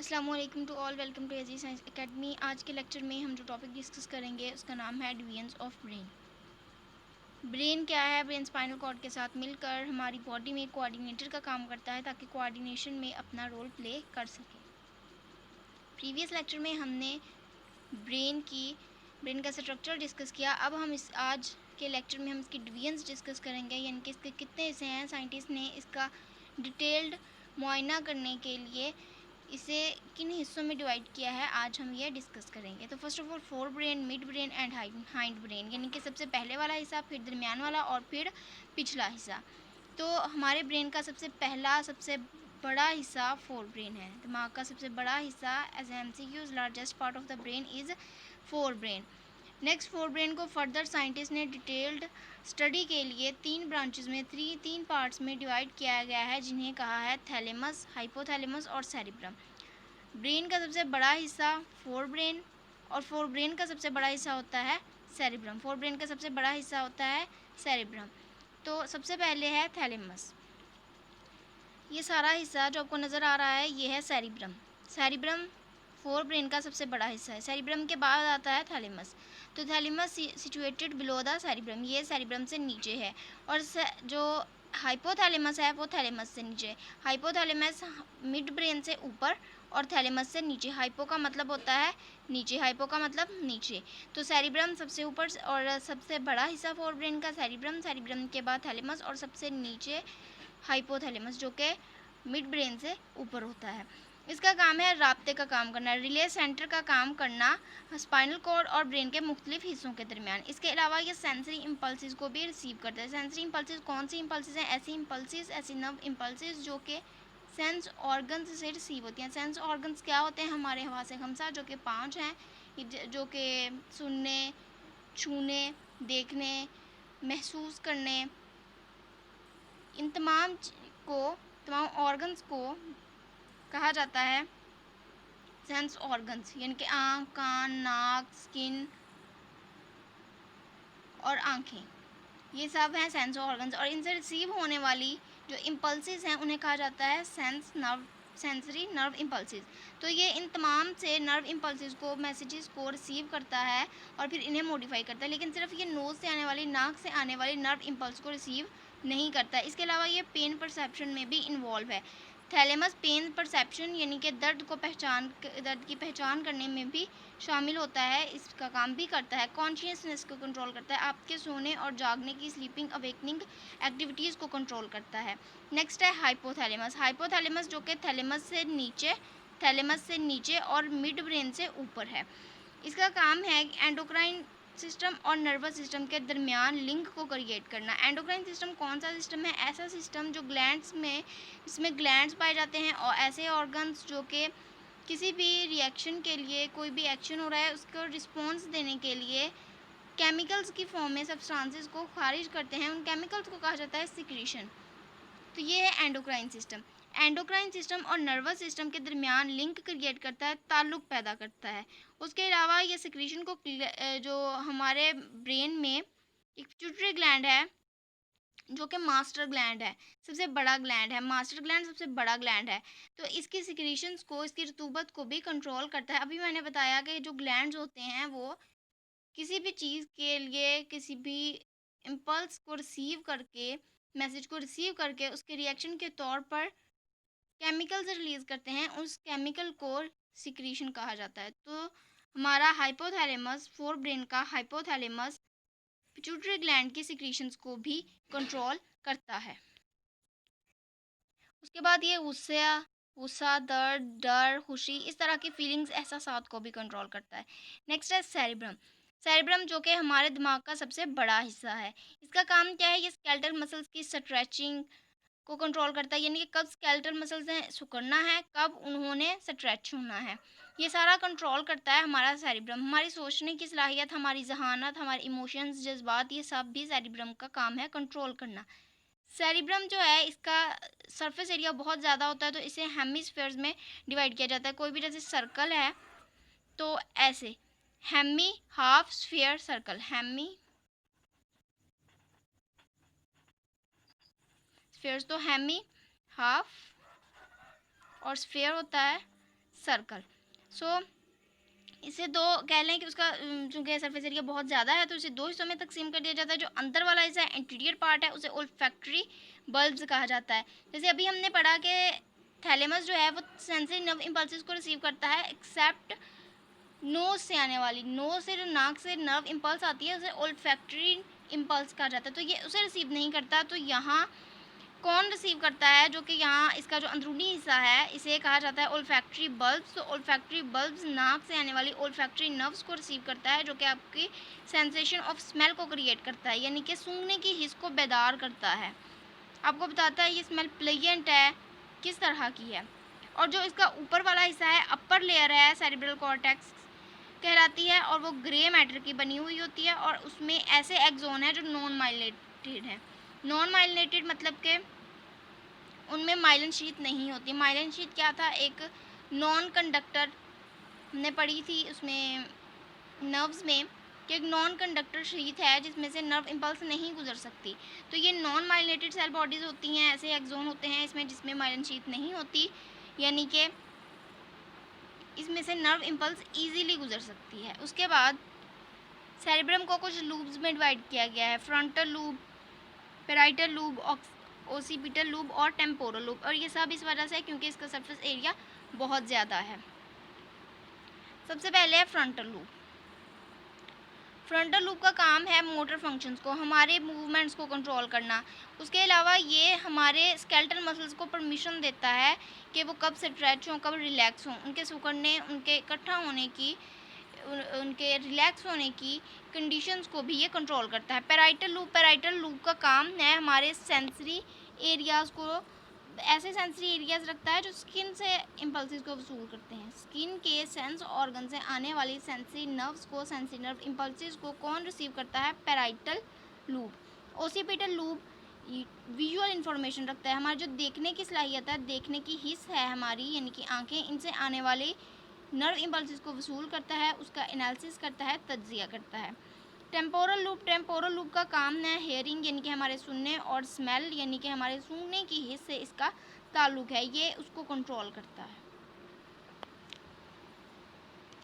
अस्सलामुअलैकुम to all, welcome to AG Science Academy. आज के लेक्चर में हम जो टॉपिक डिस्कस करेंगे उसका नाम है डिवीजन्स ऑफ ब्रेन। ब्रेन क्या है? ब्रेन स्पाइनल कॉर्ड के साथ मिलकर हमारी बॉडी में कोऑर्डिनेटर का काम करता है ताकि कोऑर्डिनेशन में अपना रोल प्ले कर सके। प्रीवियस लेक्चर में हमने ब्रेन का स्ट्रक्चर डिस्कस किया। अब हम आज के लेक्चर में हम इसकी डिवीजन्स डिस्कस करेंगे, यानी कि इसके कितने हिस्से हैं। साइंटिस्ट ने इसका डिटेल्ड मुआयना करने के लिए इसे किन हिस्सों में डिवाइड किया है, आज हम ये डिस्कस करेंगे। तो first of all fore brain, mid brain and hind brain, यानी कि सबसे पहले वाला हिस्सा, फिर दरमियान वाला और फिर पिछला हिस्सा। तो हमारे ब्रेन का सबसे बड़ा हिस्सा फोर ब्रेन है। दिमाग का सबसे बड़ा हिस्सा as MCQs largest part of the brain is forebrain. Next, forebrain को फर्दर साइंटिस्ट ने डिटेल्ड स्टडी के लिए तीन ब्रांचेस में तीन पार्ट्स में डिवाइड किया गया है, जिन्हें कहा है थैलेमस, हाइपोथैलेमस और सेरिब्रम। ब्रेन का सबसे बड़ा हिस्सा फोर ब्रेन और फोर ब्रेन का सबसे बड़ा हिस्सा होता है सेरिब्रम। फोर ब्रेन का सबसे बड़ा हिस्सा होता है सेरिब्रम। तो सबसे पहले है थैलेमस। ये सारा हिस्सा जो आपको नज़र आ रहा है ये है सेरिब्रम। सेरिब्रम फोर ब्रेन का सबसे बड़ा हिस्सा है। सेरिब्रम के बाद आता है थैलेमस। तो thalamus situated below the cerebrum, ये सेरिब्रम से नीचे है। और जो हाइपोथैलेमस है वो थैलेमस से नीचे। हाइपोथैलेमस मिड ब्रेन से ऊपर और थैलेमस से नीचे। हाइपो का मतलब होता है नीचे, हाइपो का मतलब नीचे। तो सेरिब्रम सबसे ऊपर और सबसे बड़ा हिस्सा फोर ब्रेन का सेरिब्रम, सेरिब्रम के बाद थैलेमस और सबसे नीचे हाइपोथैलेमस, जो कि मिड ब्रेन से ऊपर होता है। इसका काम है राब्ते का काम करना, रिले सेंटर का काम करना स्पाइनल कॉर्ड और ब्रेन के मुख्तलिफ हिस्सों के दरमियान। इसके अलावा ये सेंसरी इम्पल्सिस को भी रिसीव करता है। सेंसरी इम्पल्सिस कौन सी इम्पल्सिस हैं? ऐसी नर्व इम्पल्सिस जो कि सेंस ऑर्गन्स से रिसीव होती हैं। सेंस ऑर्गन्स क्या होते हैं? हमारे हवासे खमसा, जो कि 5 हैं, जो कि सुनने, छूने, देखने, महसूस करने, इन तमाम ऑर्गन्स को कहा जाता है सेंस ऑर्गन्स, यानी कि आँख, कान, नाक, स्किन और आँखें, ये सब हैं सेंस ऑर्गन्स। और इनसे रिसीव होने वाली जो इम्पल्सिस हैं उन्हें कहा जाता है सेंसरी नर्व इम्पल्सिस। तो ये इन तमाम से नर्व इम्पल्सिस को, मैसेजेस को रिसीव करता है और फिर इन्हें मॉडिफाई करता है। लेकिन सिर्फ ये नोज़ से आने वाली, नाक से आने वाली नर्व इम्पल्स को रिसीव नहीं करता है। इसके अलावा ये पेन परसेप्शन में भी इन्वॉल्व है। थैलेमस पेन परसेप्शन यानी कि दर्द की पहचान करने में भी शामिल होता है, इसका काम भी करता है। कॉन्शियसनेस को कंट्रोल करता है, आपके सोने और जागने की, स्लीपिंग अवेकनिंग एक्टिविटीज़ को कंट्रोल करता है। नेक्स्ट है हाइपोथैलेमस। हाइपोथैलेमस जो कि थैलेमस से नीचे और मिड ब्रेन से ऊपर है। इसका काम है एंडोक्राइन सिस्टम और नर्वस सिस्टम के दरमियान लिंक को क्रिएट करना। एंडोक्राइन सिस्टम कौन सा सिस्टम है? ऐसा सिस्टम जो इसमें ग्लैंड्स पाए जाते हैं और ऐसे ऑर्गन्स जो कि किसी भी रिएक्शन के लिए, कोई भी एक्शन हो रहा है उसको रिस्पॉन्स देने के लिए केमिकल्स की फॉर्म में सब्सटेंसेस को खारिज करते हैं। उन केमिकल्स को कहा जाता है सिक्रीशन। तो ये है एंडोक्राइन सिस्टम। एंडोक्राइन सिस्टम और नर्वस सिस्टम के दरमियान लिंक क्रिएट करता है, ताल्लुक पैदा करता है। उसके अलावा ये सिक्रीशन को जो हमारे ब्रेन में एक पिट्यूटरी ग्लैंड है, जो कि मास्टर ग्लैंड है, सबसे बड़ा ग्लैंड है। मास्टर ग्लैंड सबसे बड़ा ग्लैंड है, तो इसकी सिक्रीशंस को, इसकी रतूबत को भी कंट्रोल करता है। अभी मैंने बताया कि जो ग्लैंड्स होते हैं वो किसी भी चीज़ के लिए, किसी भी इम्पल्स को रिसीव करके, मैसेज को रिसीव करके उसके रिएक्शन के तौर पर केमिकल्स रिलीज़ करते हैं, उस केमिकल को सिक्रीशन कहा जाता है। तो हमारा हाइपोथैलेमस, फोर ब्रेन का हाइपोथैलेमस पिट्यूटरी ग्लैंड की सिक्रीशंस को भी कंट्रोल करता है। उसके बाद ये गुस्सा, दर्द, डर, खुशी, इस तरह की फीलिंग्स, एहसासात को भी कंट्रोल करता है। नेक्स्ट है सेरिब्रम। सेरिब्रम जो कि हमारे दिमाग का सबसे बड़ा हिस्सा है। इसका काम क्या है? ये स्केलेटल मसल्स की स्ट्रेचिंग को कंट्रोल करता है, यानी कि कब स्केलेटल मसल्स ने सिकुड़ना है, कब उन्होंने स्ट्रेच होना है, ये सारा कंट्रोल करता है हमारा सेरिब्रम। हमारी सोचने की सलाहियत, हमारी जहानत, हमारे इमोशंस, जज्बात, ये सब भी सेरिब्रम का काम है कंट्रोल करना। सेरिब्रम जो है इसका सरफेस एरिया बहुत ज़्यादा होता है, तो इसे हेमिस्फेयर्स में डिवाइड किया जाता है। कोई भी जैसे सर्कल है तो ऐसे hemi, half, sphere, circle. Hemispheres, तो हेमी, हाफ और स्फीयर होता है सर्कल। सो इसे दो कह लें कि उसका चूँकि सरफेस एरिया बहुत ज़्यादा है तो इसे दो हिस्सों में तकसीम कर दिया जाता है। जो अंदर वाला हिस्सा है एंटीरियर पार्ट है उसे ओल्फैक्टरी बल्ब्स कहा जाता है। जैसे अभी हमने पढ़ा कि थैलेमस जो है वो सेंसरी नर्व इम्पल्सेस को रिसीव करता है एक्सेप्ट नोज से आने वाली, नोज से जो नाक से नर्व इम्पल्स आती है उसे ओल्फैक्टरी इम्पल्स कहा जाता है, तो ये उसे रिसीव नहीं करता। तो यहाँ कौन रिसीव करता है, जो कि यहाँ इसका जो अंदरूनी हिस्सा है इसे कहा जाता है ओल्फैक्टरी बल्ब्स। तो ओल्फैक्टरी बल्ब्स नाक से आने वाली ओल्फैक्टरी नर्व्स को रिसीव करता है, जो कि आपकी सेंसेशन ऑफ स्मेल को क्रिएट करता है, यानी कि सूंघने की हिस्स को बेदार करता है, आपको बताता है ये स्मेल प्लेजेंट है किस तरह की है। और जो इसका ऊपर वाला हिस्सा है अपर लेयर है सेरिब्रल कॉर्टेक्स कहलाती है और वो ग्रे मैटर की बनी हुई होती है और उसमें ऐसे एक्सोन है जो नॉन माइलिनेटेड है। नॉन माइलिनेटेड मतलब कि उनमें माइलिन शीथ नहीं होती। माइलिन शीथ क्या था, एक नॉन कंडक्टर हमने पढ़ी थी उसमें नर्व्स में कि एक नॉन कंडक्टर शीथ है जिसमें से नर्व इम्पल्स नहीं गुजर सकती। तो ये नॉन माइलिनेटेड सेल बॉडीज़ होती हैं, ऐसे एक्सोन होते हैं इसमें जिसमें माइलिन शीथ नहीं होती, यानी कि इसमें से नर्व इम्पल्स ईजीली गुजर सकती है। उसके बाद सेरिब्रम को कुछ लूब्स में डिवाइड किया गया है, frontal lube, parietal lube, occipital lube और टेम्पोरल लूब, और ये सब इस वजह से क्योंकि इसका सरफेस एरिया बहुत ज़्यादा है। सबसे पहले है फ्रंटल लूब। फ्रंटल लूब का काम है मोटर फंक्शंस को, हमारे मूवमेंट्स को कंट्रोल करना। उसके अलावा ये हमारे स्केलेटल मसल्स को परमिशन देता है कि वो कब स्ट्रेच हों कब रिलैक्स हों, उनके सिकुड़ने, उनके इकट्ठा होने की, उनके रिलैक्स होने की कंडीशंस को भी ये कंट्रोल करता है। पेराइटल लूब का काम है हमारे सेंसरी एरियाज़ को, ऐसे सेंसरी एरियाज रखता है जो स्किन से इम्पल्सिस को वसूल करते हैं। स्किन के सेंस ऑर्गन से आने वाली सेंसरी नर्व्स को, सेंसरी नर्व इम्पल्सिस को कौन रिसीव करता है, parietal lube. Occipital lube visual information रखता है, हमारी जो देखने की सलाहियत है, देखने की हिस्स है हमारी यानी कि आंखें, इनसे आने वाली नर्व इम्पल्सिस को वसूल करता है, उसका एनालिसिस करता है, तज्जिया करता है। टेम्पोरल लूब का काम है हेयरिंग यानी कि हमारे सुनने, और स्मेल यानी कि हमारे सूंघने की हिस्स से इसका ताल्लुक है, ये उसको कंट्रोल करता है।